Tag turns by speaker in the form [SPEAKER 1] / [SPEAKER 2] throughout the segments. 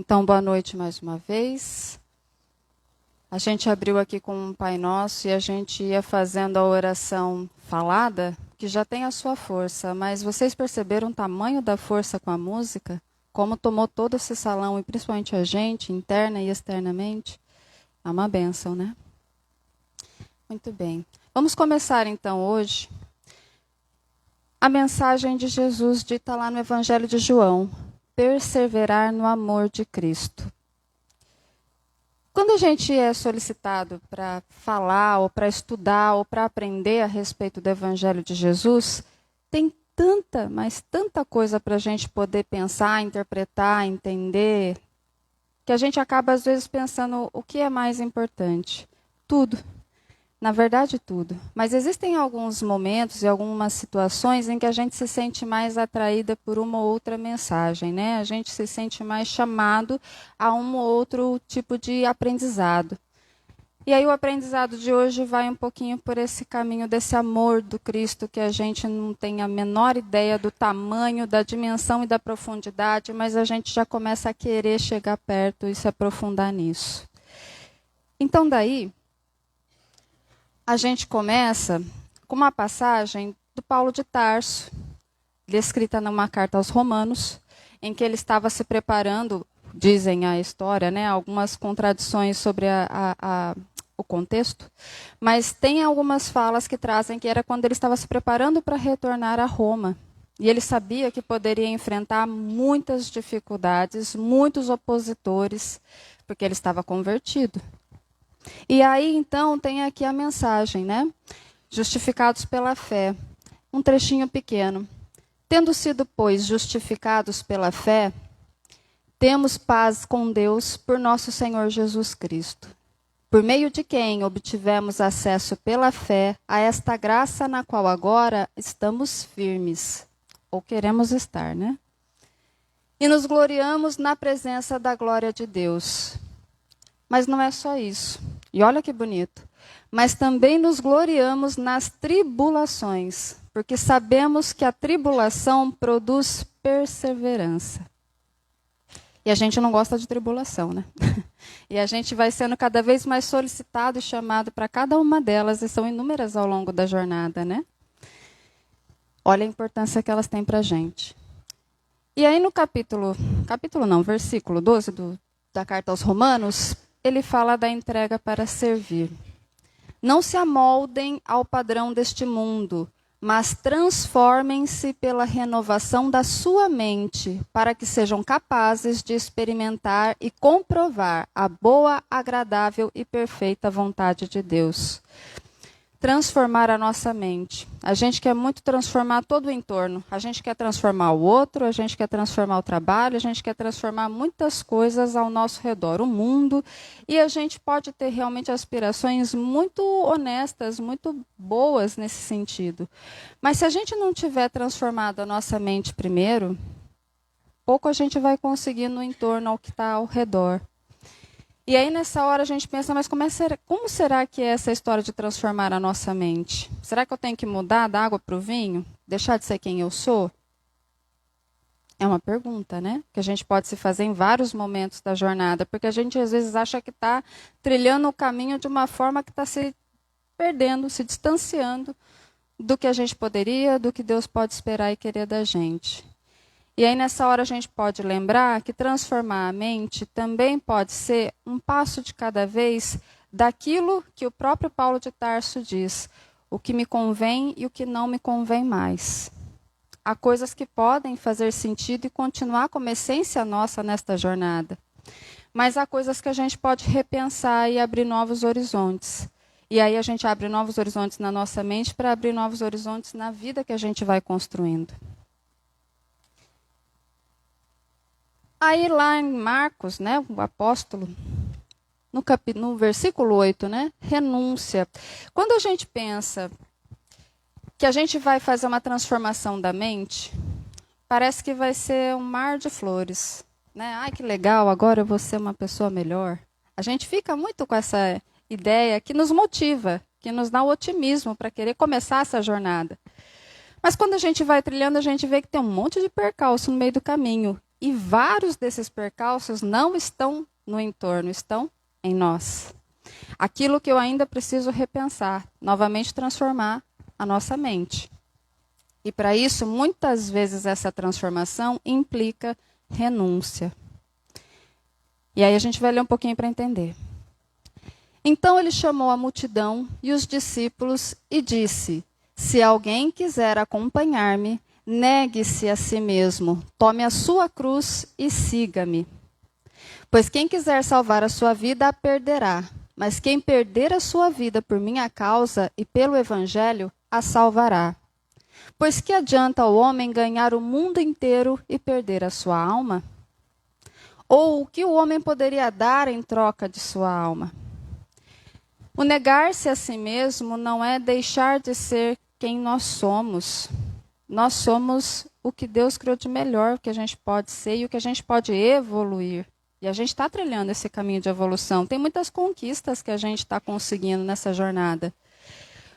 [SPEAKER 1] Então, boa noite mais uma vez. A gente abriu aqui com um Pai Nosso e a gente ia fazendo a oração falada, que já tem a sua força, mas vocês perceberam o tamanho da força com a música? Como tomou todo esse salão, e principalmente a gente, interna e externamente? É uma bênção, né? Muito bem. Vamos começar então hoje a mensagem de Jesus dita lá no Evangelho de João. Perseverar no amor de Cristo. Quando a gente é solicitado para falar, ou para estudar, ou para aprender a respeito do Evangelho de Jesus, tem tanta, mas tanta coisa para a gente poder pensar, interpretar, entender, que a gente acaba às vezes pensando o que é mais importante. Tudo. Na verdade, tudo. Mas existem alguns momentos e algumas situações em que a gente se sente mais atraída por uma ou outra mensagem, né? A gente se sente mais chamado a um ou outro tipo de aprendizado. E aí o aprendizado de hoje vai um pouquinho por esse caminho desse amor do Cristo, que a gente não tem a menor ideia do tamanho, da dimensão e da profundidade, mas a gente já começa a querer chegar perto e se aprofundar nisso. Então daí a gente começa com uma passagem do Paulo de Tarso, descrita numa carta aos Romanos, em que ele estava se preparando, dizem a história, né, algumas contradições sobre o contexto, mas tem algumas falas que trazem que era quando ele estava se preparando para retornar a Roma. E ele sabia que poderia enfrentar muitas dificuldades, muitos opositores, porque ele estava convertido. E aí, então, tem aqui a mensagem, né? Justificados pela fé. Um trechinho pequeno. Tendo sido, pois, justificados pela fé, temos paz com Deus por nosso Senhor Jesus Cristo, por meio de quem obtivemos acesso pela fé a esta graça na qual agora estamos firmes, ou queremos estar, né? E nos gloriamos na presença da glória de Deus. Mas não é só isso. E olha que bonito. Mas também nos gloriamos nas tribulações, porque sabemos que a tribulação produz perseverança. E a gente não gosta de tribulação, né? E a gente vai sendo cada vez mais solicitado e chamado para cada uma delas, e são inúmeras ao longo da jornada, né? Olha a importância que elas têm para a gente. E aí no versículo 12 da carta aos Romanos, ele fala da entrega para servir. Não se amoldem ao padrão deste mundo, mas transformem-se pela renovação da sua mente, para que sejam capazes de experimentar e comprovar a boa, agradável e perfeita vontade de Deus. Transformar a nossa mente. A gente quer muito transformar todo o entorno. A gente quer transformar o outro, a gente quer transformar o trabalho, a gente quer transformar muitas coisas ao nosso redor, o mundo. E a gente pode ter realmente aspirações muito honestas, muito boas nesse sentido. Mas se a gente não tiver transformado a nossa mente primeiro, pouco a gente vai conseguir no entorno ao que está ao redor. E aí, nessa hora, a gente pensa, mas como será que é essa história de transformar a nossa mente? Será que eu tenho que mudar da água para o vinho? Deixar de ser quem eu sou? É uma pergunta, né? Que a gente pode se fazer em vários momentos da jornada, porque a gente, às vezes, acha que está trilhando o caminho de uma forma que está se perdendo, se distanciando do que a gente poderia, do que Deus pode esperar e querer da gente. E aí, nessa hora, a gente pode lembrar que transformar a mente também pode ser um passo de cada vez daquilo que o próprio Paulo de Tarso diz, o que me convém e o que não me convém mais. Há coisas que podem fazer sentido e continuar como essência nossa nesta jornada. Mas há coisas que a gente pode repensar e abrir novos horizontes. E aí a gente abre novos horizontes na nossa mente para abrir novos horizontes na vida que a gente vai construindo. Aí lá em Marcos, né, o apóstolo, no versículo 8, né, renúncia. Quando a gente pensa que a gente vai fazer uma transformação da mente, parece que vai ser um mar de flores. Né? Ai, que legal, agora eu vou ser uma pessoa melhor. A gente fica muito com essa ideia que nos motiva, que nos dá o otimismo para querer começar essa jornada. Mas quando a gente vai trilhando, a gente vê que tem um monte de percalço no meio do caminho. E vários desses percalços não estão no entorno, estão em nós. Aquilo que eu ainda preciso repensar, novamente transformar a nossa mente. E para isso, muitas vezes essa transformação implica renúncia. E aí a gente vai ler um pouquinho para entender. Então ele chamou a multidão e os discípulos e disse: se alguém quiser acompanhar-me, negue-se a si mesmo, tome a sua cruz e siga-me. Pois quem quiser salvar a sua vida, a perderá. Mas quem perder a sua vida por minha causa e pelo evangelho, a salvará. Pois que adianta o homem ganhar o mundo inteiro e perder a sua alma? Ou o que o homem poderia dar em troca de sua alma? O negar-se a si mesmo não é deixar de ser quem nós somos. Nós somos o que Deus criou de melhor, o que a gente pode ser e o que a gente pode evoluir. E a gente está trilhando esse caminho de evolução. Tem muitas conquistas que a gente está conseguindo nessa jornada.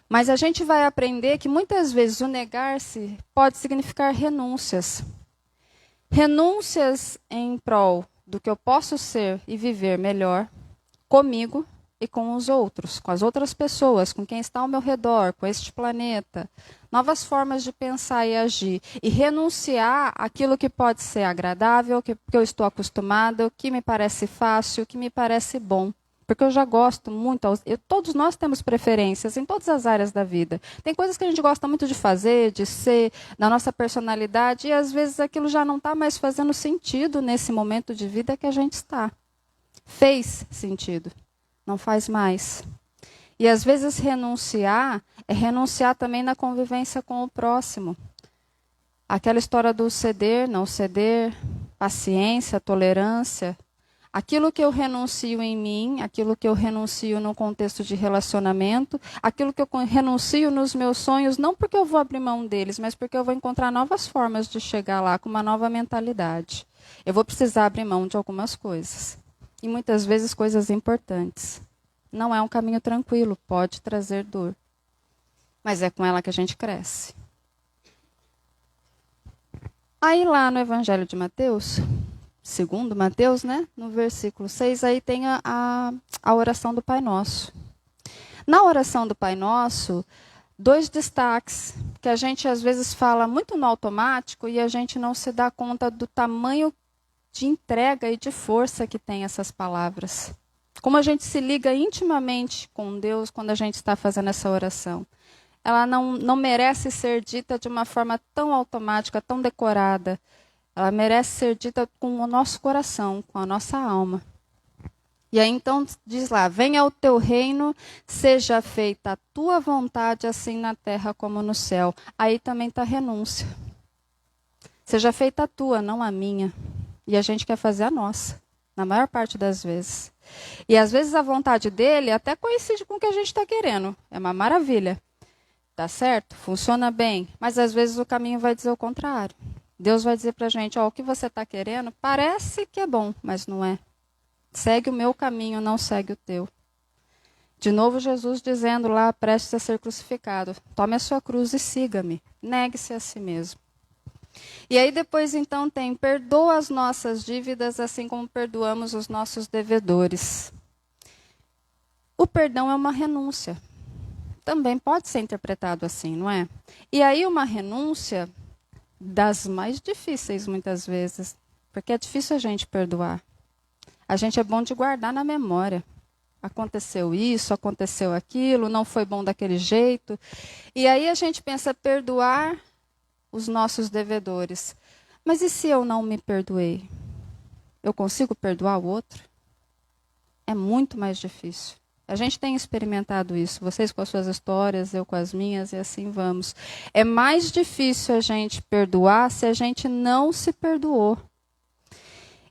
[SPEAKER 1] Mas a gente vai aprender que muitas vezes o negar-se pode significar renúncias. Renúncias em prol do que eu posso ser e viver melhor comigo e com os outros, com as outras pessoas, com quem está ao meu redor, com este planeta. Novas formas de pensar e agir. E renunciar àquilo que pode ser agradável, que eu estou acostumado, que me parece fácil, que me parece bom. Porque eu já gosto muito, todos nós temos preferências em todas as áreas da vida. Tem coisas que a gente gosta muito de fazer, de ser, da nossa personalidade, e às vezes aquilo já não está mais fazendo sentido nesse momento de vida que a gente está. Fez sentido, não faz mais. E às vezes renunciar é renunciar também na convivência com o próximo. Aquela história do ceder, não ceder, paciência, tolerância. Aquilo que eu renuncio em mim, aquilo que eu renuncio no contexto de relacionamento, aquilo que eu renuncio nos meus sonhos, não porque eu vou abrir mão deles, mas porque eu vou encontrar novas formas de chegar lá com uma nova mentalidade. Eu vou precisar abrir mão de algumas coisas. E muitas vezes coisas importantes. Não é um caminho tranquilo, pode trazer dor. Mas é com ela que a gente cresce. Aí lá no Evangelho de Mateus, segundo Mateus, né, no versículo 6, aí tem a oração do Pai Nosso. Na oração do Pai Nosso, 2 destaques, que a gente às vezes fala muito no automático e a gente não se dá conta do tamanho de entrega e de força que tem essas palavras. Como a gente se liga intimamente com Deus quando a gente está fazendo essa oração. Ela não merece ser dita de uma forma tão automática, tão decorada. Ela merece ser dita com o nosso coração, com a nossa alma. E aí então diz lá, venha o teu reino, seja feita a tua vontade, assim na terra como no céu. Aí também está a renúncia. Seja feita a tua, não a minha. E a gente quer fazer a nossa, na maior parte das vezes. E às vezes a vontade dele até coincide com o que a gente está querendo. É uma maravilha. Tá certo? Funciona bem. Mas às vezes o caminho vai dizer o contrário. Deus vai dizer para a gente, o que você está querendo parece que é bom, mas não é. Segue o meu caminho, não segue o teu. De novo Jesus dizendo lá, prestes a ser crucificado, tome a sua cruz e siga-me. Negue-se a si mesmo. E aí depois então tem, perdoa as nossas dívidas assim como perdoamos os nossos devedores. O perdão é uma renúncia. Também pode ser interpretado assim, não é? E aí uma renúncia das mais difíceis muitas vezes, porque é difícil a gente perdoar. A gente é bom de guardar na memória. Aconteceu isso, aconteceu aquilo, não foi bom daquele jeito. E aí a gente pensa perdoar os nossos devedores. Mas e se eu não me perdoei? Eu consigo perdoar o outro? É muito mais difícil. A gente tem experimentado isso, vocês com as suas histórias, eu com as minhas, e assim vamos. É mais difícil a gente perdoar se a gente não se perdoou.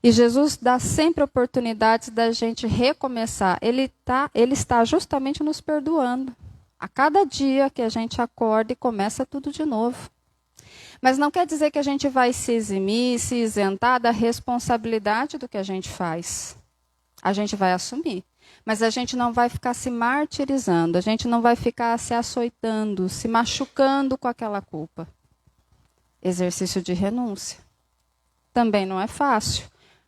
[SPEAKER 1] E Jesus dá sempre oportunidades da gente recomeçar. Ele está justamente nos perdoando. A cada dia que a gente acorda e começa tudo de novo. Mas não quer dizer que a gente vai se eximir, se isentar da responsabilidade do que a gente faz. A gente vai assumir. Mas a gente não vai ficar se martirizando, a gente não vai ficar se açoitando, se machucando com aquela culpa. Exercício de renúncia. Também não é fácil,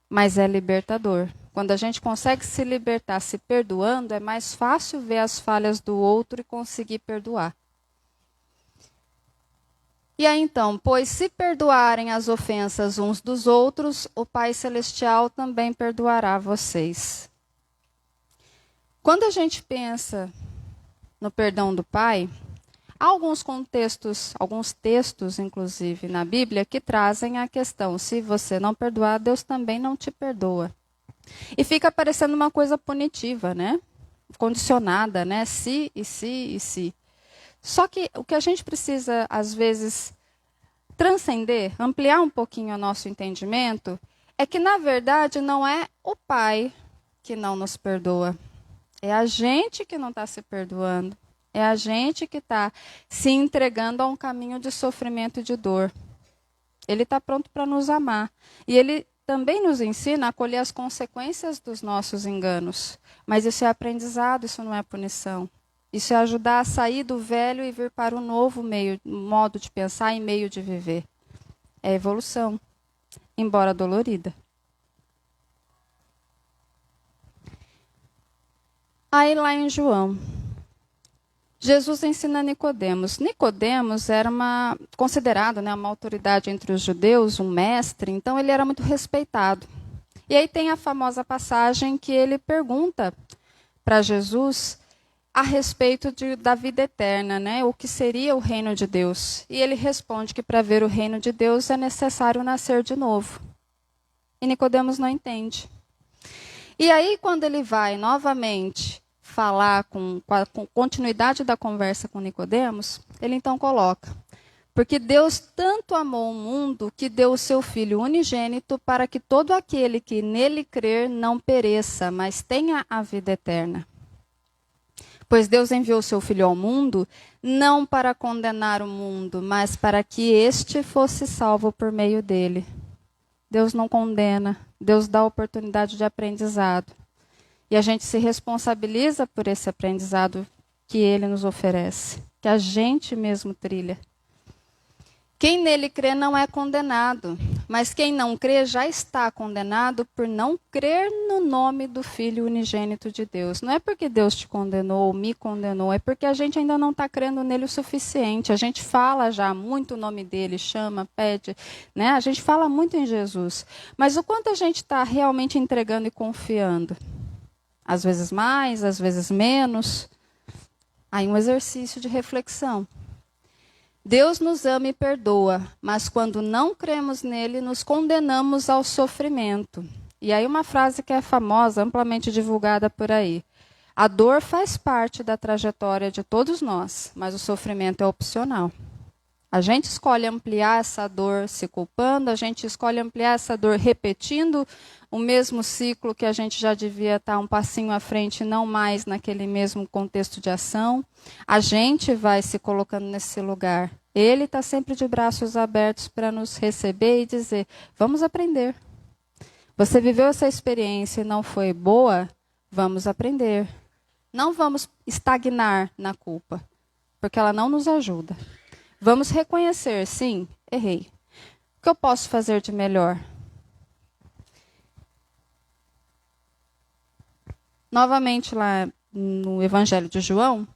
[SPEAKER 1] mas é libertador. Quando a gente consegue se libertar se perdoando, é mais fácil ver as falhas do outro e conseguir perdoar. E aí então, pois se perdoarem as ofensas uns dos outros, o Pai Celestial também perdoará vocês. Quando a gente pensa no perdão do Pai, há alguns textos, inclusive, na Bíblia, que trazem a questão: se você não perdoar, Deus também não te perdoa. E fica parecendo uma coisa punitiva, né? Condicionada, né? Se, e se, e se. Só que o que a gente precisa, às vezes, transcender, ampliar um pouquinho o nosso entendimento, é que, na verdade, não é o Pai que não nos perdoa. É a gente que não está se perdoando. É a gente que está se entregando a um caminho de sofrimento e de dor. Ele está pronto para nos amar. E Ele também nos ensina a colher as consequências dos nossos enganos. Mas isso é aprendizado, isso não é punição. Isso é ajudar a sair do velho e vir para o novo modo de pensar e meio de viver. É evolução, embora dolorida. Aí lá em João, Jesus ensina a Nicodemos. Nicodemos era considerado, né, uma autoridade entre os judeus, um mestre, então ele era muito respeitado. E aí tem a famosa passagem que ele pergunta para Jesus a respeito da vida eterna, né? O que seria o reino de Deus. E ele responde que para ver o reino de Deus é necessário nascer de novo. E Nicodemos não entende. E aí, quando ele vai novamente falar com continuidade da conversa com Nicodemos, ele então coloca: porque Deus tanto amou o mundo que deu o seu Filho unigênito para que todo aquele que nele crer não pereça, mas tenha a vida eterna. Pois Deus enviou o seu Filho ao mundo, não para condenar o mundo, mas para que este fosse salvo por meio dele. Deus não condena, Deus dá oportunidade de aprendizado. E a gente se responsabiliza por esse aprendizado que Ele nos oferece, que a gente mesmo trilha. Quem nele crê não é condenado, mas quem não crê já está condenado por não crer no nome do Filho unigênito de Deus. Não é porque Deus te condenou ou me condenou, é porque a gente ainda não está crendo nele o suficiente. A gente fala já muito o nome dele, chama, pede, né? A gente fala muito em Jesus. Mas o quanto a gente está realmente entregando e confiando? Às vezes mais, às vezes menos. Aí um exercício de reflexão. Deus nos ama e perdoa, mas quando não cremos nele, nos condenamos ao sofrimento. E aí uma frase que é famosa, amplamente divulgada por aí. A dor faz parte da trajetória de todos nós, mas o sofrimento é opcional. A gente escolhe ampliar essa dor se culpando, a gente escolhe ampliar essa dor repetindo o mesmo ciclo que a gente já devia estar um passinho à frente, não mais naquele mesmo contexto de ação. A gente vai se colocando nesse lugar. Ele está sempre de braços abertos para nos receber e dizer: vamos aprender. Você viveu essa experiência e não foi boa? Vamos aprender. Não vamos estagnar na culpa, porque ela não nos ajuda. Vamos reconhecer, sim, errei. O que eu posso fazer de melhor? Novamente, lá no Evangelho de João,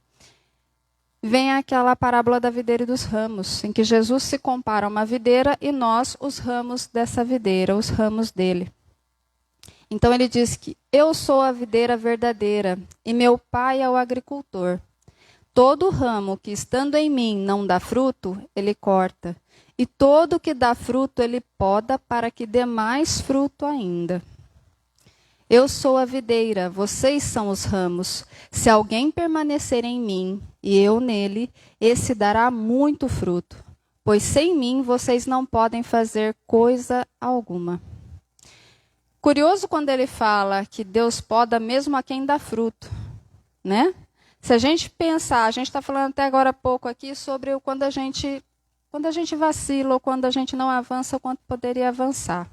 [SPEAKER 1] vem aquela parábola da videira e dos ramos, em que Jesus se compara a uma videira e nós, os ramos dessa videira, os ramos dele. Então ele diz que eu sou a videira verdadeira e meu pai é o agricultor. Todo ramo que estando em mim não dá fruto, ele corta. E todo que dá fruto, ele poda para que dê mais fruto ainda. Eu sou a videira, vocês são os ramos. Se alguém permanecer em mim e eu nele, esse dará muito fruto. Pois sem mim vocês não podem fazer coisa alguma. Curioso quando ele fala que Deus poda mesmo a quem dá fruto, né? Se a gente pensar, a gente está falando até agora há pouco aqui sobre quando a gente vacila ou quando a gente não avança o quanto poderia avançar.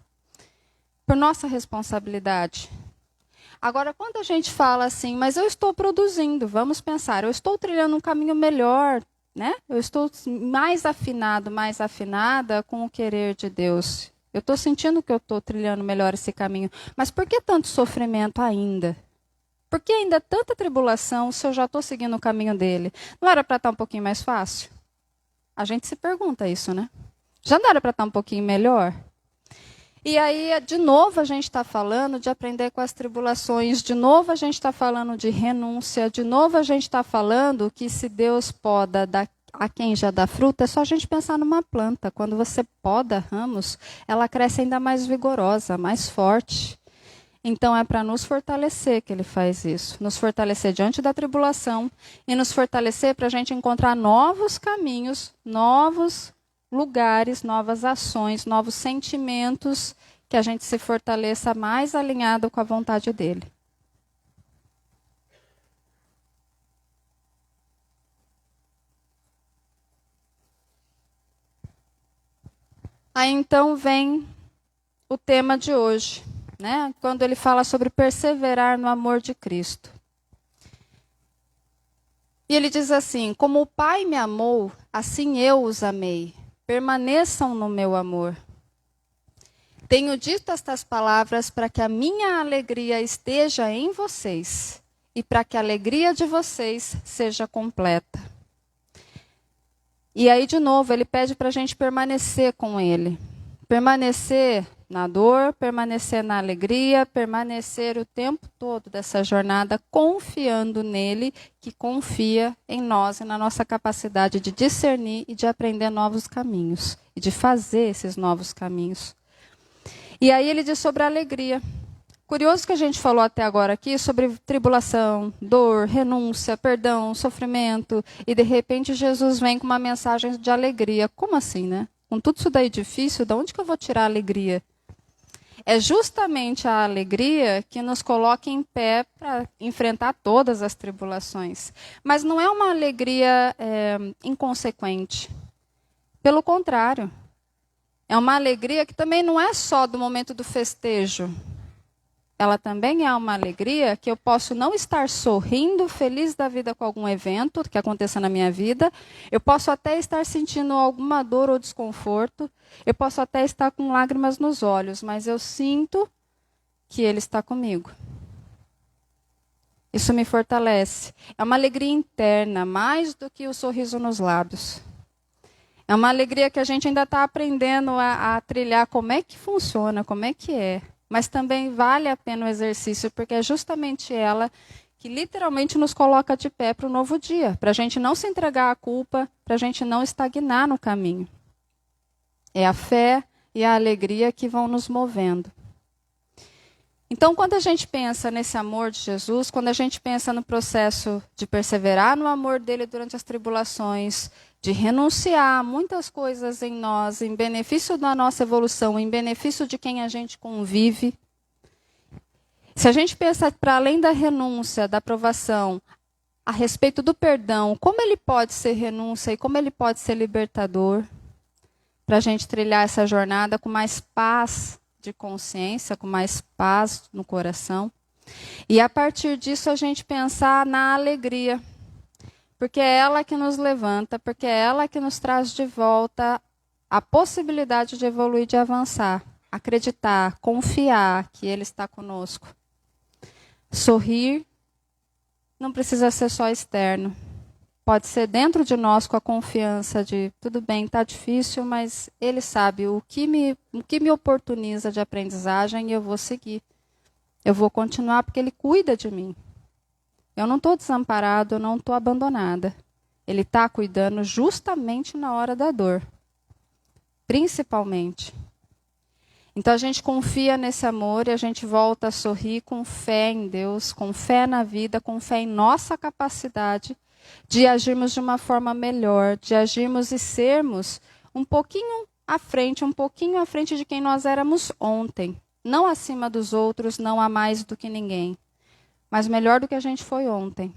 [SPEAKER 1] Por nossa responsabilidade. Agora, quando a gente fala assim, mas eu estou produzindo, vamos pensar, eu estou trilhando um caminho melhor, né? Eu estou mais afinado, mais afinada com o querer de Deus. Eu estou sentindo que eu estou trilhando melhor esse caminho. Mas por que tanto sofrimento ainda? Por que ainda tanta tribulação se eu já estou seguindo o caminho dele? Não era para estar um pouquinho mais fácil? A gente se pergunta isso, né? Já não era para estar um pouquinho melhor? E aí, de novo, a gente está falando de aprender com as tribulações, de novo a gente está falando de renúncia, de novo a gente está falando que se Deus poda a quem já dá fruta, é só a gente pensar numa planta. Quando você poda ramos, ela cresce ainda mais vigorosa, mais forte. Então, é para nos fortalecer que ele faz isso. Nos fortalecer diante da tribulação e nos fortalecer para a gente encontrar novos caminhos, novos lugares, novas ações, novos sentimentos, que a gente se fortaleça mais alinhado com a vontade dele. Aí então vem o tema de hoje, né? Quando ele fala sobre perseverar no amor de Cristo. E ele diz assim: como o Pai me amou, assim eu os amei. Permaneçam no meu amor. Tenho dito estas palavras para que a minha alegria esteja em vocês e para que a alegria de vocês seja completa. E aí, de novo, ele pede para a gente permanecer com ele. Permanecer na dor, permanecer na alegria, permanecer o tempo todo dessa jornada confiando nele, que confia em nós e na nossa capacidade de discernir e de aprender novos caminhos e de fazer esses novos caminhos. E aí ele diz sobre a alegria. Curioso que a gente falou até agora aqui sobre tribulação, dor, renúncia, perdão, sofrimento, e de repente Jesus vem com uma mensagem de alegria. Como assim, né? Com tudo isso daí difícil, de onde que eu vou tirar a alegria? É justamente a alegria que nos coloca em pé para enfrentar todas as tribulações. Mas não é uma alegria inconsequente. Pelo contrário, é uma alegria que também não é só do momento do festejo. Ela também é uma alegria que eu posso não estar sorrindo, feliz da vida com algum evento que aconteça na minha vida. Eu posso até estar sentindo alguma dor ou desconforto. Eu posso até estar com lágrimas nos olhos, mas eu sinto que Ele está comigo. Isso me fortalece. É uma alegria interna, mais do que o sorriso nos lábios. É uma alegria que a gente ainda está aprendendo a trilhar como é que funciona, como é que é. Mas também vale a pena o exercício, porque é justamente ela que literalmente nos coloca de pé para o novo dia, para a gente não se entregar à culpa, para a gente não estagnar no caminho. É a fé e a alegria que vão nos movendo. Então, quando a gente pensa nesse amor de Jesus, quando a gente pensa no processo de perseverar no amor dele durante as tribulações, de renunciar a muitas coisas em nós, em benefício da nossa evolução, em benefício de quem a gente convive. Se a gente pensa para além da renúncia, da aprovação, a respeito do perdão, como ele pode ser renúncia e como ele pode ser libertador, para a gente trilhar essa jornada com mais paz de consciência, com mais paz no coração. E a partir disso a gente pensar na alegria. Porque é ela que nos levanta, porque é ela que nos traz de volta a possibilidade de evoluir, de avançar. Acreditar, confiar que Ele está conosco. Sorrir não precisa ser só externo. Pode ser dentro de nós com a confiança de, tudo bem, está difícil, mas Ele sabe o que me oportuniza de aprendizagem e eu vou seguir. Eu vou continuar porque Ele cuida de mim. Eu não estou desamparado, eu não estou abandonada. Ele está cuidando justamente na hora da dor. Principalmente. Então a gente confia nesse amor e a gente volta a sorrir com fé em Deus, com fé na vida, com fé em nossa capacidade de agirmos de uma forma melhor, de agirmos e sermos um pouquinho à frente de quem nós éramos ontem. Não acima dos outros, não a mais do que ninguém. Mas melhor do que a gente foi ontem.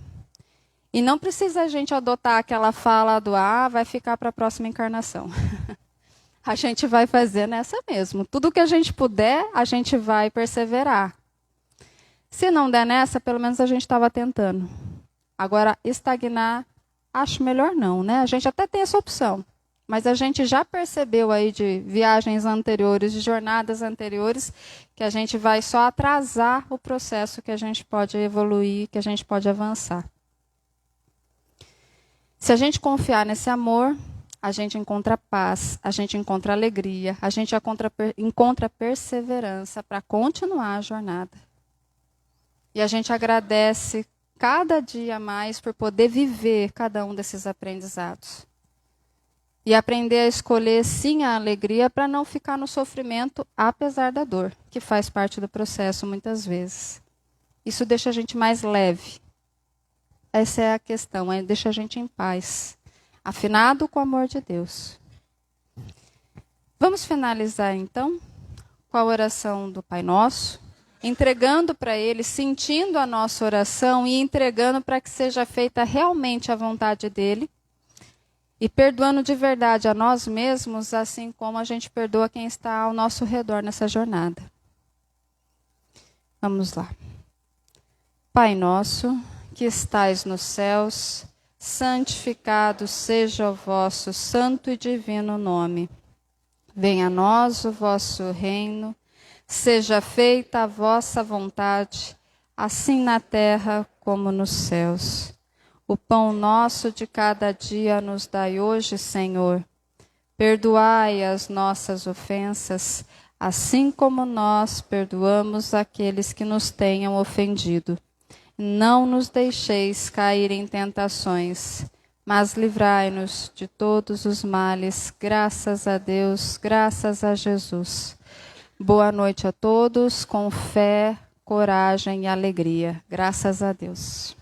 [SPEAKER 1] E não precisa a gente adotar aquela fala do vai ficar para a próxima encarnação. A gente vai fazer nessa mesmo. Tudo que a gente puder, a gente vai perseverar. Se não der nessa, pelo menos a gente estava tentando. Agora, estagnar, acho melhor não, né? A gente até tem essa opção. Mas a gente já percebeu aí de viagens anteriores, de jornadas anteriores, que a gente vai só atrasar o processo, que a gente pode evoluir, que a gente pode avançar. Se a gente confiar nesse amor, a gente encontra paz, a gente encontra alegria, a gente encontra perseverança para continuar a jornada. E a gente agradece cada dia mais por poder viver cada um desses aprendizados. E aprender a escolher, sim, a alegria para não ficar no sofrimento, apesar da dor, que faz parte do processo muitas vezes. Isso deixa a gente mais leve. Essa é a questão, deixa a gente em paz, afinado com o amor de Deus. Vamos finalizar, então, com a oração do Pai Nosso, entregando para Ele, sentindo a nossa oração e entregando para que seja feita realmente a vontade dEle, e perdoando de verdade a nós mesmos, assim como a gente perdoa quem está ao nosso redor nessa jornada. Vamos lá. Pai nosso, que estais nos céus, santificado seja o vosso santo e divino nome. Venha a nós o vosso reino, seja feita a vossa vontade, assim na terra como nos céus. O pão nosso de cada dia nos dai hoje, Senhor. Perdoai as nossas ofensas, assim como nós perdoamos aqueles que nos tenham ofendido. Não nos deixeis cair em tentações, mas livrai-nos de todos os males, graças a Deus, graças a Jesus. Boa noite a todos, com fé, coragem e alegria. Graças a Deus.